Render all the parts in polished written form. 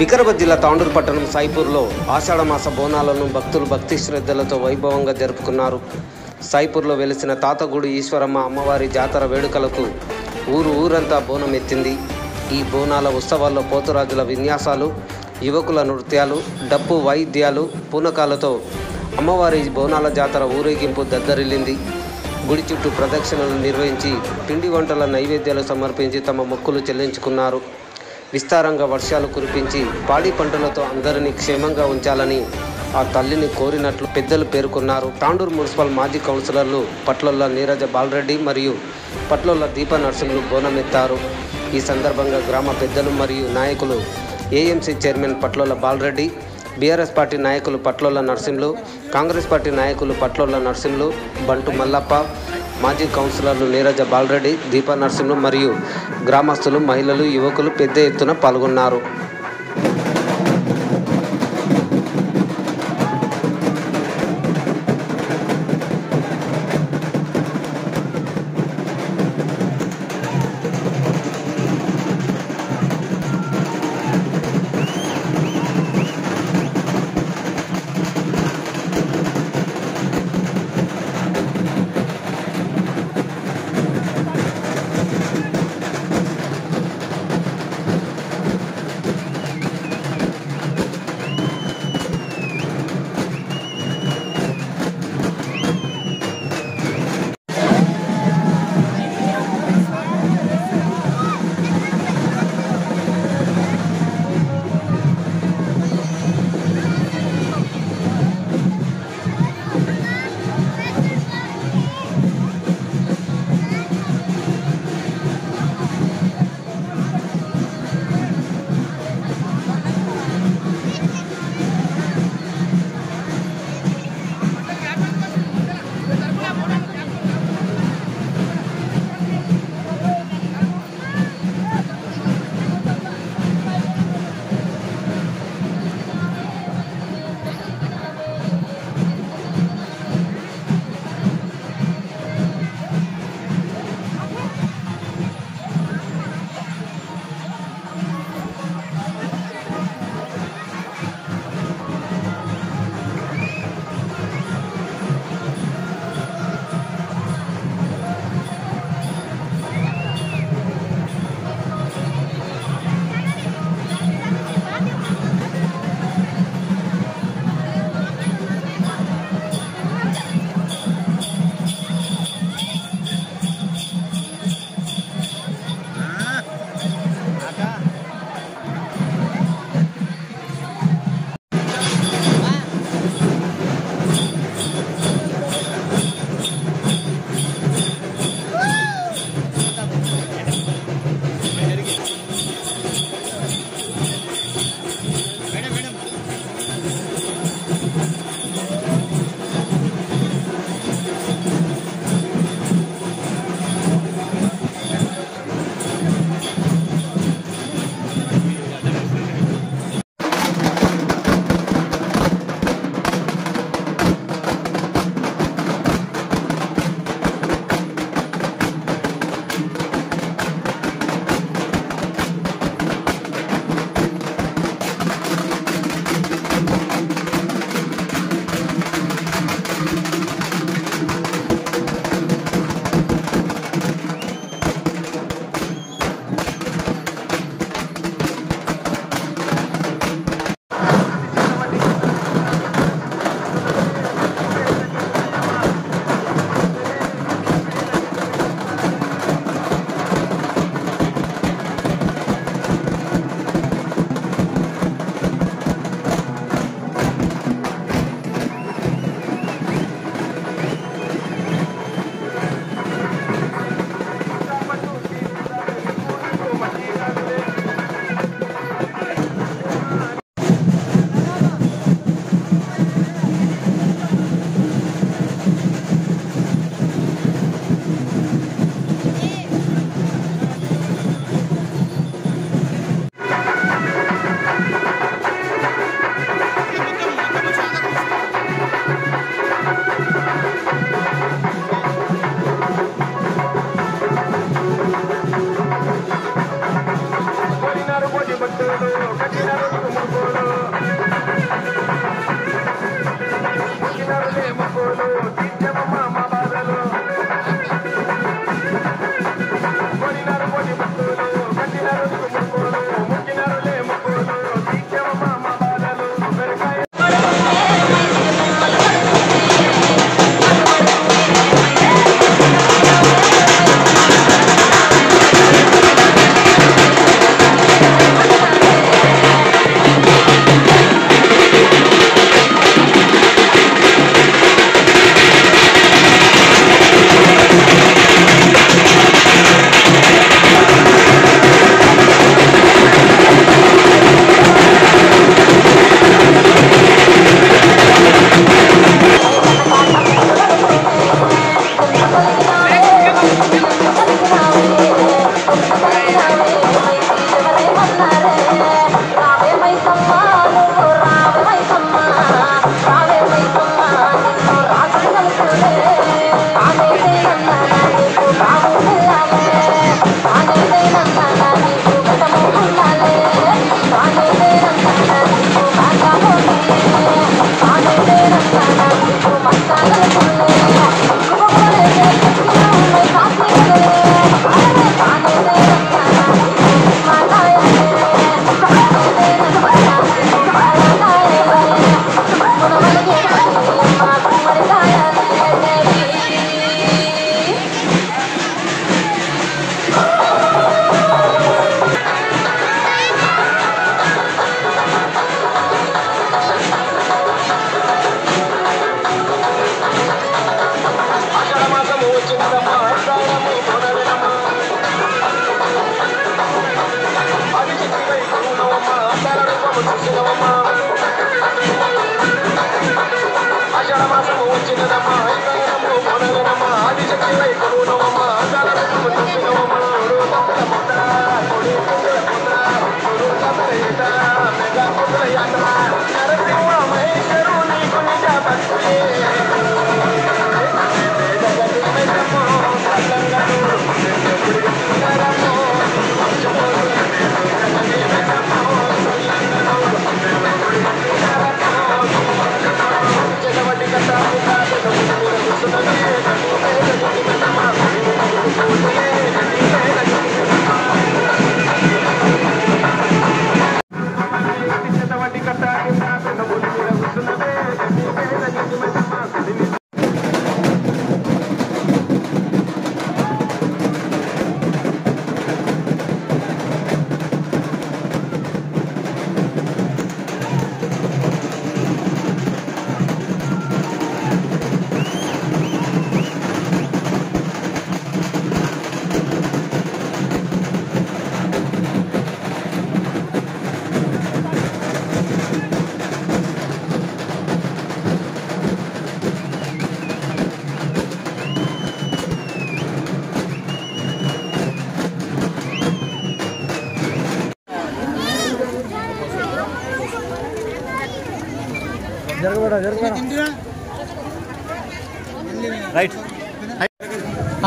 వికారాబాద్ జిల్లా తాండూరు పట్టణం సాయిపూర్లో ఆషాఢమాస బోనాలను భక్తులు భక్తి శ్రద్ధలతో వైభవంగా జరుపుకున్నారు. సాయిపూర్లో వెలిసిన తాతగుడి ఈశ్వరమ్మ అమ్మవారి జాతర వేడుకలకు ఊరంతా బోనం ఎత్తింది. ఈ బోనాల ఉత్సవాల్లో పోతురాజుల విన్యాసాలు, యువకుల నృత్యాలు, డప్పు వాయిద్యాలు, పూనకాలతో అమ్మవారి బోనాల జాతర ఊరేగింపు దద్దరిల్లింది. గుడి చుట్టూ ప్రదక్షిణలు నిర్వహించి పిండి వంటల నైవేద్యాలు సమర్పించి తమ మొక్కులు చెల్లించుకున్నారు. విస్తారంగా వర్షాలు కురిపించి పాడి పంటలతో అందరినీ క్షేమంగా ఉంచాలని ఆ తల్లిని కోరినట్లు పెద్దలు పేర్కొన్నారు. తాండూరు మున్సిపల్ మాజీ కౌన్సిలర్లు పట్లొల్ల నీరజ బాలరెడ్డి మరియు పట్లొల్ల దీప నర్సింహులు బోనమెత్తారు. ఈ సందర్భంగా గ్రామ పెద్దలు మరియు నాయకులు AMC chairman Patlolla Bala Reddy, BRS party నాయకులు పట్లొల్ల నర్సింహులు, కాంగ్రెస్ పార్టీ నాయకులు పట్లొల్ల నర్సింహులు, బంటు మల్లప్ప, మాజీ కౌన్సిలర్లు నీరజ బాలరెడ్డి, దీపా నర్సింహులు మరియు గ్రామస్తులు, మహిళలు, యువకులు పెద్ద ఎత్తున పాల్గొన్నారు.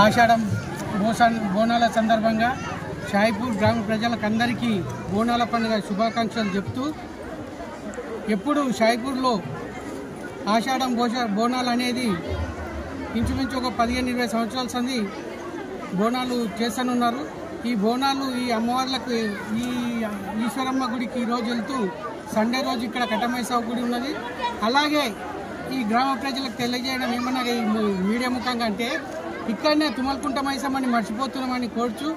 ఆషాఢం బోనాల సందర్భంగా షాయిపూర్ గ్రామ ప్రజలకందరికీ బోనాల పండుగ శుభాకాంక్షలు చెప్తూ, ఎప్పుడు షాయిపూర్లో ఆషాఢం బోనాలు అనేది ఇంచుమించు ఒక 15-20 సంవత్సరాల సంది బోనాలు చేస్తూనున్నారు. ఈ బోనాలు ఈ అమ్మవార్లకు ఈ ఈశ్వరమ్మ గుడికి ఈరోజు వెళ్తూ సండే రోజు ఇక్కడ కట్టమైసవ గుడి ఉన్నది. అలాగే ఈ గ్రామ ప్రజలకు తెలియజేయడం ఏమన్నా మీడియా ముఖంగా అంటే, ఇక్కడనే తుమ్మలకుంట మైసమ్మని మర్చిపోతున్నామని కోరుచు,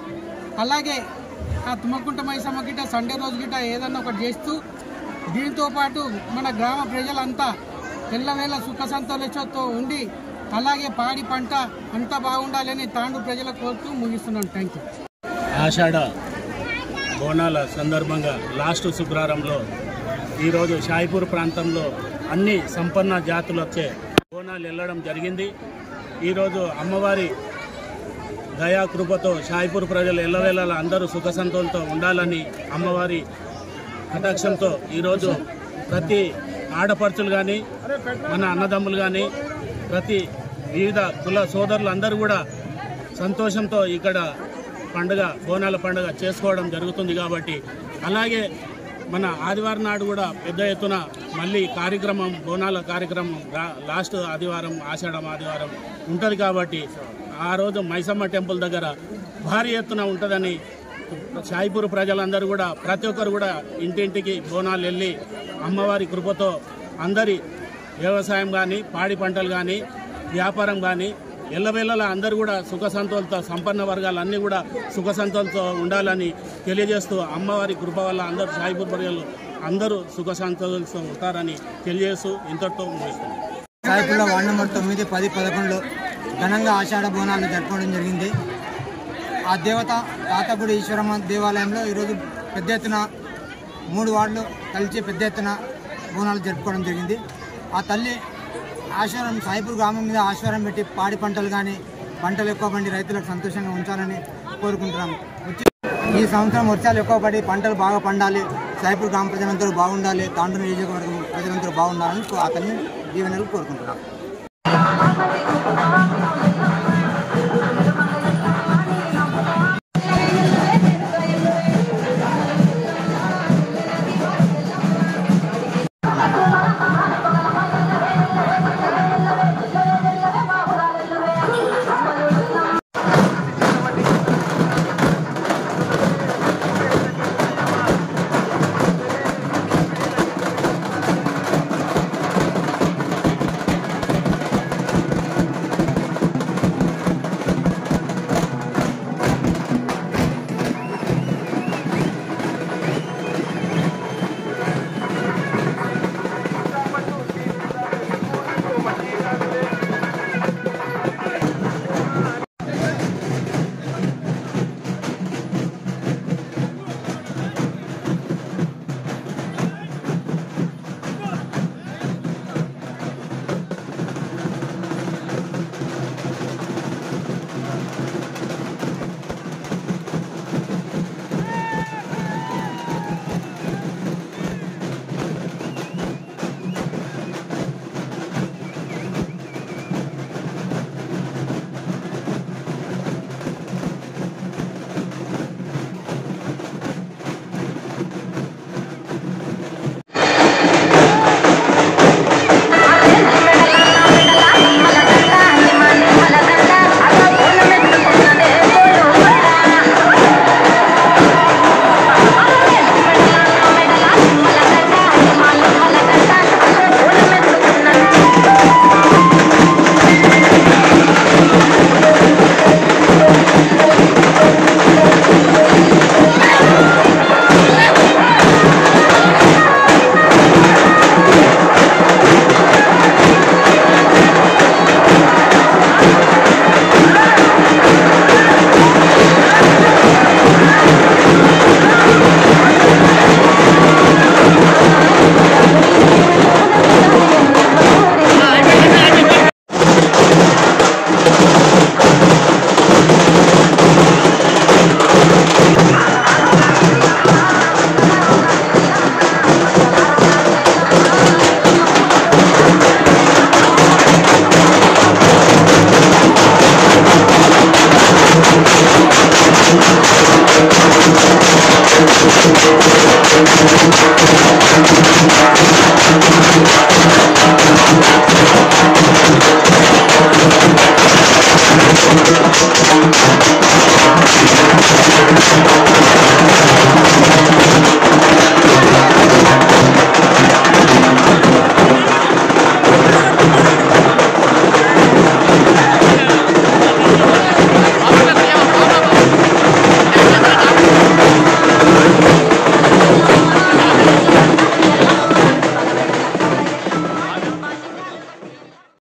అలాగే ఆ తుమ్మలకుంట మైసమ్మ గిట్ట సండే రోజు గిట్ట ఏదన్నా ఒకటి చేస్తూ, దీంతో పాటు మన గ్రామ ప్రజలంతా ఎల్లవేళ సుఖ సంతోషంతో ఉండి అలాగే పాడి పంట అంతా బాగుండాలని తాండూరు ప్రజలకు కోరుతూ ముగిస్తున్నాను. Thank you. ఆషాఢ బోనాల సందర్భంగా లాస్ట్ శుక్రవారంలో ఈరోజు షాయిపూర్ ప్రాంతంలో అన్ని సంపన్న జాతులు వచ్చే బోనాలు వెళ్ళడం జరిగింది. ఈరోజు అమ్మవారి దయాకృపతో షాయిపూర్ ప్రజలు ఎల్లవేళలా అందరూ సుఖ సంతోషంతో ఉండాలని అమ్మవారి కటాక్షంతో ఈరోజు ప్రతి ఆడపడుచులు కానీ మన అన్నదమ్ములు కానీ ప్రతి వివిధ కుల సోదరులు అందరూ కూడా సంతోషంతో ఇక్కడ బోనాల పండుగ చేసుకోవడం జరుగుతుంది. కాబట్టి అలాగే మన ఆదివారం నాడు కూడా పెద్ద ఎత్తున మళ్ళీ బోనాల కార్యక్రమం లాస్ట్ ఆదివారం ఆషాఢం ఆదివారం ఉంటుంది. కాబట్టి ఆ రోజు మైసమ్మ టెంపుల్ దగ్గర భారీ ఎత్తున ఉంటుందని షాయిపూర్ ప్రజలందరూ కూడా ప్రతి ఒక్కరు కూడా ఇంటింటికి బోనాలు వెళ్ళి అమ్మవారి కృపతో అందరి వ్యవసాయం కానీ పాడి పంటలు కానీ వ్యాపారం కానీ ఎల్లవేళలా అందరూ కూడా సుఖ సంతోషంతో సంపన్న వర్గాలన్నీ కూడా సుఖ సంతోషంతో ఉండాలని తెలియజేస్తూ అమ్మవారి కృప వల్ల అందరూ షాయిపూర్ ప్రజలు అందరూ సుఖ సంతోషంతో ఉంటారని తెలియజేస్తూ ఇంతటితో ముగిస్తుంది. షాయిపూర్లో వార్డు నెంబర్ 9, 10, 11లో ఘనంగా ఆషాఢ బోనాలు జరుపుకోవడం జరిగింది. ఆ దేవత తాతగుడి ఈశ్వరమ్మ దేవాలయంలో ఈరోజు పెద్ద ఎత్తున 3 వార్డులు కలిసి పెద్ద ఎత్తున బోనాలు జరుపుకోవడం జరిగింది. ఆ తల్లి ఆశ్వరం షాయిపూర్ గ్రామం మీద ఆశ్వరం పెట్టి పాడి పంటలు కానీ పంటలు ఎక్కువ పండి రైతులకు సంతోషంగా ఉంచాలని కోరుకుంటున్నాము. ఈ సంవత్సరం వర్షాలు ఎక్కువ పడి పంటలు బాగా పండాలి, షాయిపూర్ గ్రామ ప్రజలందరూ బాగుండాలి, తాండూరు నియోజకవర్గం ప్రజలందరూ బాగుండాలని ఆ తల్లి దీవెనలు కోరుకుంటున్నాము. Thank you.